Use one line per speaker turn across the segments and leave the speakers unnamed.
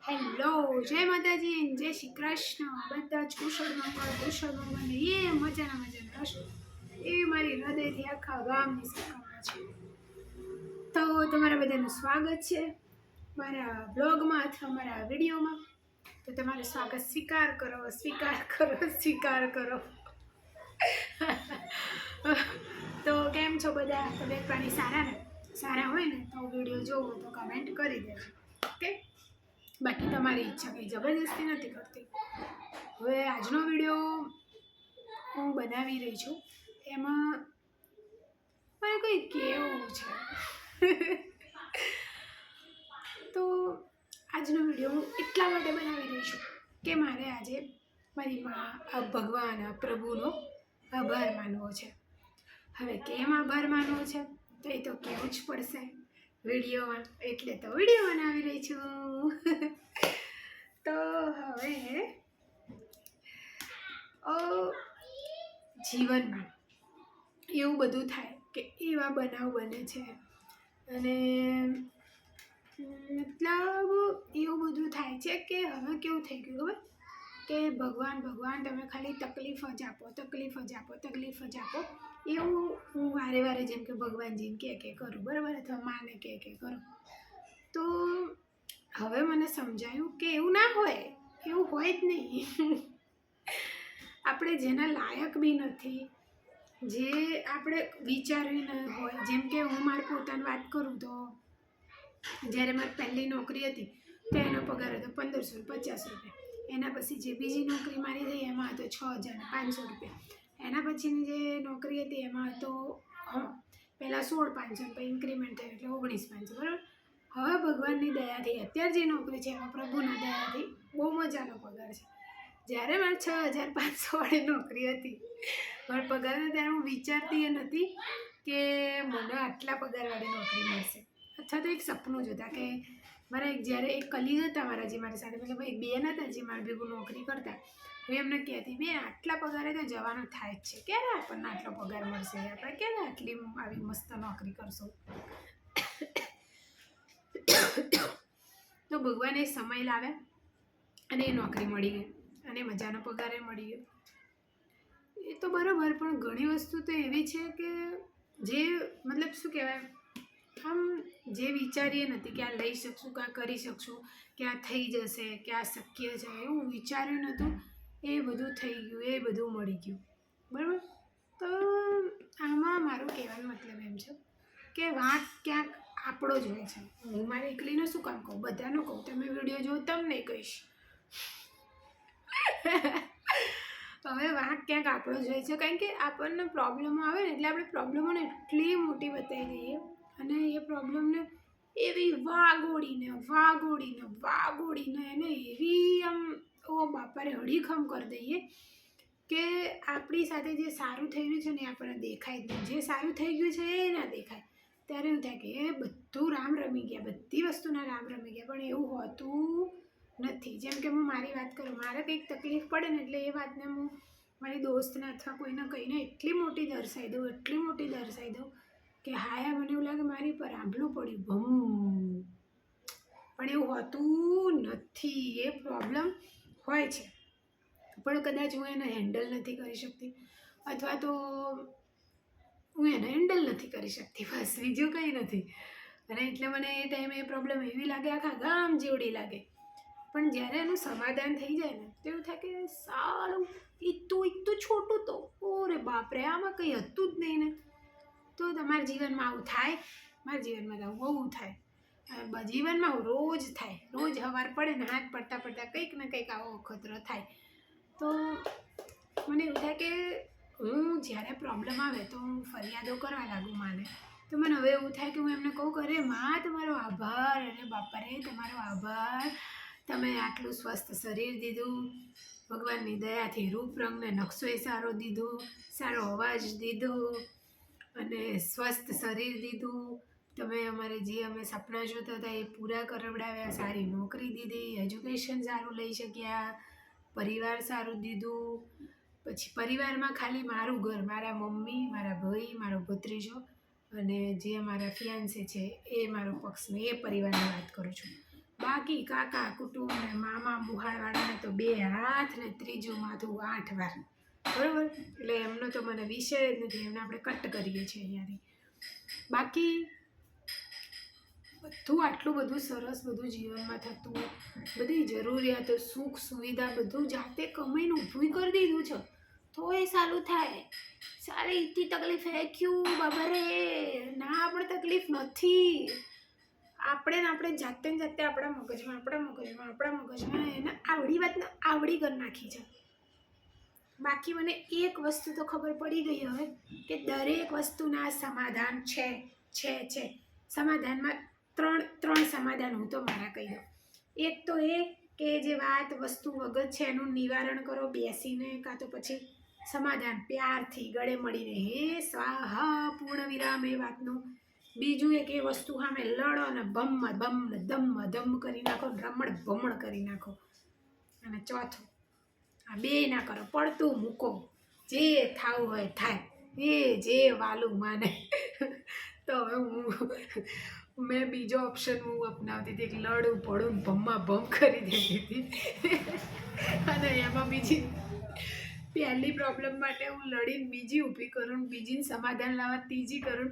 Hello, જય માતાજી, જય શ્રી કૃષ્ણ. બધા જ કુશળ મંગળ એ મજાના હશો એ મારી હૃદયથી આખા ગામની શુભકામના છે. તો તમારા બધાનું સ્વાગત છે મારા બ્લોગમાં અથવા મારા વિડીયોમાં. તો તમારું સ્વાગત સ્વીકાર કરો. તો કેમ છો બધા? તબિયત પાણી સારા હોય ને તો વિડીયો જોવો તો કમેન્ટ કરી દેજો. ઓકે, બાકી તમારી ઈચ્છા કંઈ જબરદસ્તી નથી કરતી. હવે આજનો વિડીયો હું બનાવી રહી છું, એમાં મારે કંઈ કહેવું છે. તો આજનો વિડીયો હું એટલા માટે બનાવી રહી છું કે મારે આજે મારી મા ભગવાન પ્રભુનો આભાર માનવો છે. હવે કેમ આભાર માનવો છે તો એ તો કહેવું જ પડશે વિડીયોમાં, એટલે તો વિડીયો બનાવી રહી છું. તો હવે જીવનમાં એવું બધું થાય કે એવા બનાવ બને છે, અને મતલબ એવું બધું થાય છે કે હવે કેવું થઈ ગયું ખબર કે ભગવાન તમે ખાલી તકલીફ જ આપો. એવું હું વારે જેમ કે ભગવાનજીને કે કરું, બરાબર, અથવા માને કે કરું. તો હવે મને સમજાયું કે એવું ના હોય, એવું હોય જ નહીં. આપણે જેના લાયક બી નથી, જે આપણે વિચારવી ન હોય. જેમ કે હું મારી પોતાની વાત કરું તો જ્યારે મારી પહેલી નોકરી હતી તો એનો પગાર હતો 1550 રૂપિયા. એના પછી જે બીજી નોકરી મારી થઈ એમાં હતો 6500 રૂપિયા. એના પછીની જે નોકરી હતી એમાં હતો પહેલાં 16500, પછી ઇન્ક્રીમેન્ટ થયું એટલે 19500, બરાબર. હવે ભગવાનની દયાથી અત્યારે જે નોકરી છે એમાં પ્રભુના દયાથી બહુ મજાનો પગાર છે. જ્યારે મારે 6500 વાળી નોકરી હતી, મારો પગાર હતો, ત્યારે હું વિચારતી એ નથી કે મને આટલા પગારવાળી નોકરી મળશે. અથવા તો એક સપનું જ હતા કે મારા જ્યારે એક કલીગ હતા મારા, જે મારી સાથે, મતલબ એક બેન હતા જે મારી ભેગું નોકરી કરતા. હું એમને કહેતી, બેન આટલા પગારે તો જવાનું થાય જ છે, ક્યારે આપણને આટલો પગાર મળશે, આપણે ક્યારે આટલી આવી મસ્ત નોકરી કરશું. તો ભગવાને સમય લાવે અને એ નોકરી મળી ગઈ અને મજાનો પગારે મળી ગયો. એ તો બરાબર, પણ ઘણી વસ્તુ તો એવી છે કે જે મતલબ શું કહેવાય, આમ જે વિચારીએ નથી કે આ લઈ શકશું, કે આ કરી શકશું, કે આ થઈ જશે, કે આ શક્ય છે, એવું વિચાર્યું નહોતું, એ બધું થઈ ગયું, એ બધું મળી ગયું, બરાબર. તો આમાં મારું કહેવાનો મતલબ એમ છે કે વાંક ક્યાંક આપણો જ હોય છે. હું મારી એકલીને શું કામ કહું, બધાનું કહું. તમે વિડીયો જો તમને કહીશ. હવે વાંક ક્યાંક આપણો જ હોય છે, કારણ કે આપણને પ્રોબ્લેમો આવે ને એટલે આપણે પ્રોબ્લેમોને એટલી મોટી બતાવી દઈએ અને એ પ્રોબ્લેમને એવી વાગોડીને એને એવી આમ બાપારે હળીખમ કરી દઈએ કે આપણી સાથે જે સારું થઈ ગયું છે ને એ આપણને દેખાય જ નહીં. જે સારું થઈ ગયું છે એ ના દેખાય. ત્યારે એવું થાય કે એ બધું રામ રમી ગયા, બધી વસ્તુના રામ રમી ગયા, પણ એવું હોતું નથી. જેમ કે હું મારી વાત કરું, મારે કંઈક તકલીફ પડે ને એટલે એ વાતને હું મારી દોસ્તને અથવા કોઈને કહીને એટલી મોટી દર્શાવી દઉં કે હાયા મને એવું લાગે મારી પર આંભલું પડ્યું, ભમ. પણ એવું હોતું નથી. એ પ્રોબ્લેમ હોય છે, પણ કદાચ હું એને હેન્ડલ નથી કરી શકતી, અથવા તો હું એને હેન્ડલ નથી કરી શકતી, બસ બીજું કંઈ નથી. અને એટલે મને એ ટાઈમે એ પ્રોબ્લેમ એવી લાગે, આખા ગામ જેવડી લાગે. પણ જ્યારે એનું સમાધાન થઈ જાય ને તો એવું થાય કે સારું, એક તો છોટું તો, ઓરે બાપરે, આમાં કંઈ હતું જ નહીં ને. તો તમારા જીવનમાં આવું થાય, મારા જીવનમાં તો આવું બહુ થાય. જીવનમાં રોજ થાય, રોજ સવાર પડે ને હાથ પડતા કંઈક ને કંઈક આવો અખતરો થાય. તો મને એવું થાય કે હું જ્યારે પ્રોબ્લેમ આવે તો હું ફરિયાદો કરવા લાગું માને. તો મને હવે એવું થાય કે હું એમને કહું કે અરે માં, તમારો આભાર, અરે બાપા રે, તમારો આભાર, તમે આટલું સ્વસ્થ શરીર દીધું, ભગવાનની દયાથી રૂપ રંગને નકશોય સારો દીધો, સારો અવાજ દીધો અને સ્વસ્થ શરીર દીધું. તમે અમારે જે અમે સપના જોતા હતા એ પૂરા કરાવડાવ્યા, સારી નોકરી દીધી, એજ્યુકેશન સારું લઈ શક્યા, પરિવાર સારું દીધું. પછી પરિવારમાં ખાલી મારું ઘર, મારા મમ્મી, મારા ભાઈ, મારો ભત્રીજો અને જે મારા ફિયાન્સે છે એ મારો પક્ષને, એ પરિવારની વાત કરું છું. બાકી કાકા કુટુંબ ને મામા મુહાળવાળાને તો 2 હાથ ને ત્રીજું માથું 8 વાર, બરાબર. એટલે એમનો તો મને વિષય જ નથી, એમને આપણે કટ કરીએ છીએ અહીંયાથી. બાકી બધું આટલું બધું સરસ બધું જીવનમાં થતું, બધી જરૂરિયાતો સુખ સુવિધા બધું જાતે કમાઈને ઊભું કરી દીધું છે, તોય સારું થાય. સારી એટલી તકલીફ હે ક્યું બાબા રે, ના આપણે તકલીફ નથી. આપણે જાતે ને જાતે આપણા મગજમાં એને આવડી વાતને આવડી કરી નાખી છે. બાકી મને એક વસ્તુ તો ખબર પડી ગઈ હવે કે દરેક વસ્તુના સમાધાન છે. સમાધાનમાં ત્રણ સમાધાન હું તો મારા કહી દઉં. એક તો એ કે જે વાત વસ્તુ વગર છે એનું નિવારણ કરો બેસીને, કાં તો પછી સમાધાન પ્યારથી ગળે મળીને, હે સ્વાહા પૂર્ણ વિરામ એ વાતનું. બીજું એક એ વસ્તુ સામે લડો ને ધમ કરી નાખો, રમણ ભમણ કરી નાખો. અને ચોથું, આ 2 ના કરો, પડતું મૂકો, જે થાવું હોય થાય, એ જે વાલું માને. તો હવે મેં બીજો ઓપ્શન હું અપનાવતી હતી, કે લડું પડું ભમ કરી દેતી હતી. અને એમાં બીજી પહેલી પ્રોબ્લેમ માટે હું લડીને બીજી ઊભી કરું, બીજીને સમાધાન લાવવા ત્રીજી કરું,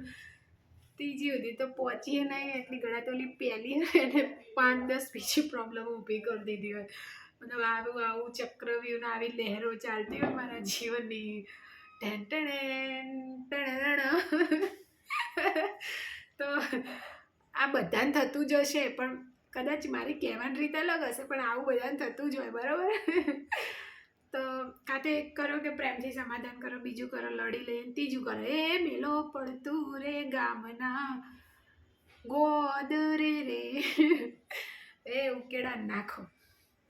ત્રીજી હતી તો પહોંચીએ નહીં એટલી ઘણા તો ઓલી પહેલી એને 5-10 બીજી પ્રોબ્લેમ ઊભી કરી દીધી હોય. મતલબ આવું ચક્રવ્યૂહ ને આવી લહેરો ચાલતી હોય મારા જીવનની. તો આ બધાને થતું જ હશે, પણ કદાચ મારી કહેવાની રીતે અલગ હશે, પણ આવું બધાને થતું જ હોય, બરાબર. તો કાં તો એક કરો કે પ્રેમથી સમાધાન કરો, બીજું કરો લડી લઈને, ત્રીજું કરો એ મેલો પડતું રે ગામના ગોદ રે એ ઉકેડા નાખો.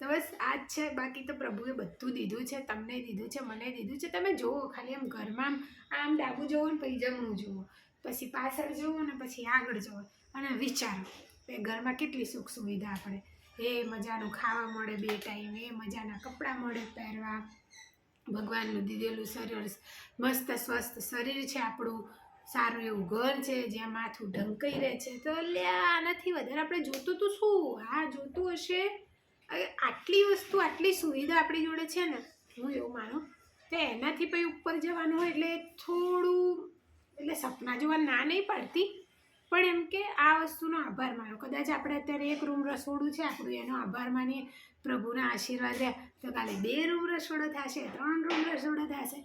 તો બસ આ જ છે. બાકી તો પ્રભુએ બધું દીધું છે, તમને દીધું છે, મને દીધું છે. તમે જુઓ ખાલી આમ ઘરમાં આમ ડાબું જુઓ ને પછી જમણું જુઓ, પછી પાછળ જુઓ ને પછી આગળ જુઓ, અને વિચારો કે ઘરમાં કેટલી સુખ સુવિધા આપણે. એ મજાનું ખાવા મળે 2 ટાઈમ, એ મજાના કપડાં મળે પહેરવા, ભગવાનનું દીધેલું શરીર મસ્ત સ્વસ્થ શરીર છે આપણું, સારું એવું ઘર છે જ્યાં માથું ઢંકાઈ રહે છે. તો આનાથી વધારે આપણે જોતું તો શું? હા જોતું હશે. આટલી વસ્તુ આટલી સુવિધા આપણી જોડે છે ને, હું એવું માનું તો એનાથી પછી ઉપર જવાનું હોય એટલે થોડું, એટલે સપના જોવા ના નહીં પાડતી, પણ એમ કે આ વસ્તુનો આભાર માનો. કદાચ આપણે અત્યારે 1 રૂમ રસોડું છે આપણું, એનો આભાર માનીએ, પ્રભુના આશીર્વાદ રહ્યા તો કાલે 2 રૂમ રસોડો થશે, 3 રૂમ રસોડો થશે,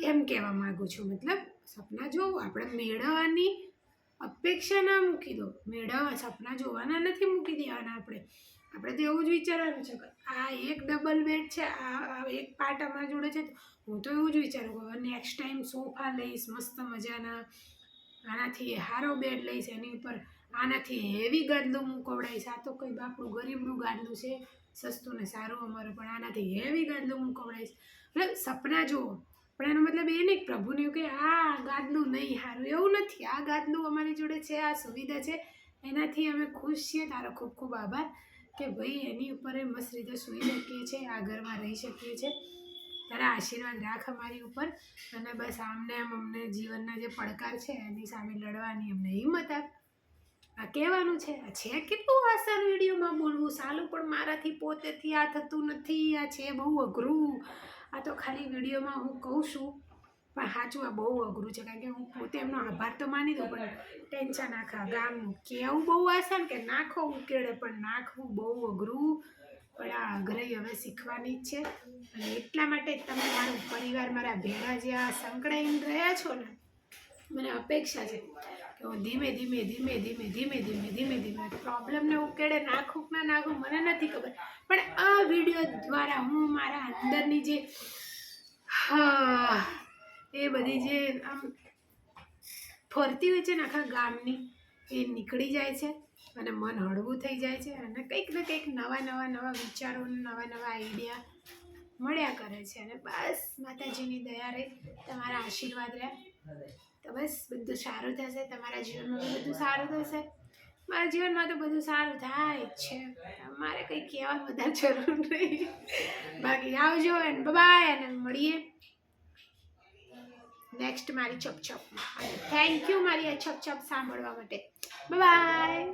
એમ કહેવા માગું છું. મતલબ સપના જોવું, આપણે મેળવવાની અપેક્ષા ના મૂકી દો, સપના જોવાના નથી મૂકી દેવાના. આપણે તો એવું જ વિચારવાનું છે કે આ એક ડબલ બેડ છે, આ એક પાર્ટ અમારા જોડે છે, હું તો એવું જ વિચારું કે નેક્સ્ટ ટાઈમ સોફા લઈશ મસ્ત મજાના, આનાથી સારો બેડ લઈશ, એની ઉપર આનાથી હેવી ગાદલું મૂકવડાવીશ. આ તો કંઈ બાપડું ગરીબનું ગાદલું છે, સસ્તું ને સારું અમારું, પણ આનાથી હેવી ગાદલું મૂકવડાવીશ. મતલબ સપના જુઓ, પણ એનો મતલબ એ નહીં પ્રભુને એવું કે આ ગાદલું નહીં સારું, એવું નથી. આ ગાદલું અમારી જોડે છે, આ સુવિધા છે, એનાથી અમે ખુશ છીએ. તારો ખૂબ ખૂબ આભાર કે ભાઈ એની ઉપર મસ્ત રીતે સૂઈ શકીએ છીએ, આ ઘરમાં રહી શકીએ છીએ. તારા આશીર્વાદ રાખ અમારી ઉપર, અને બસ આમને આમ અમને જીવનના જે પડકાર છે એની સામે લડવાની અમને હિંમત આપ. આ કહેવાનું છે. આ છે કેટલું આસાન વિડીયોમાં બોલવું સાલું, પણ મારાથી પોતેથી આ થતું નથી. આ છે બહુ અઘરું. આ તો ખાલી વિડીયોમાં હું કહું છું, પણ સાચું આ બહુ અઘરું છે, કારણ કે હું પોતે એમનો આભાર તો માની દઉં, પણ ટેન્શન આખા ગામનું કહેવું બહુ આસાન કે નાખો ઉકેળે, પણ નાખવું બહુ અઘરું. પણ આ અઘરાઈ હવે શીખવાની જ છે. અને એટલા માટે તમે મારો પરિવાર મારા ભેગા જે આ સંકળાઈને રહ્યા છો ને, મને અપેક્ષા છે કે હું ધીમે ધીમે પ્રોબ્લેમને ઉકેળે નાખું ના નાખું મને નથી ખબર, પણ આ વિડીયો દ્વારા હું મારા અંદરની જે એ બધી જે આમ ફરતી હોય છે ને આખા ગામની, એ નીકળી જાય છે અને મન હળવું થઈ જાય છે, અને કંઈક ને કંઈક નવા વિચારો, નવા આઈડિયા મળ્યા કરે છે. અને બસ માતાજીની દયા રહે, તમારા આશીર્વાદ રહ્યા તો બસ બધું સારું થશે. તમારા જીવનમાં બી બધું સારું થશે, મારા જીવનમાં તો બધું સારું થાય જ છે. મારે કંઈ કહેવાની વધારે જરૂર નહીં. બાકી આવજો અને બાય, અને મળીએ નેક્સ્ટ મારી ચપ ચપમાં. થેન્ક યુ મારી આ ચપ સાંભળવા માટે. બાય.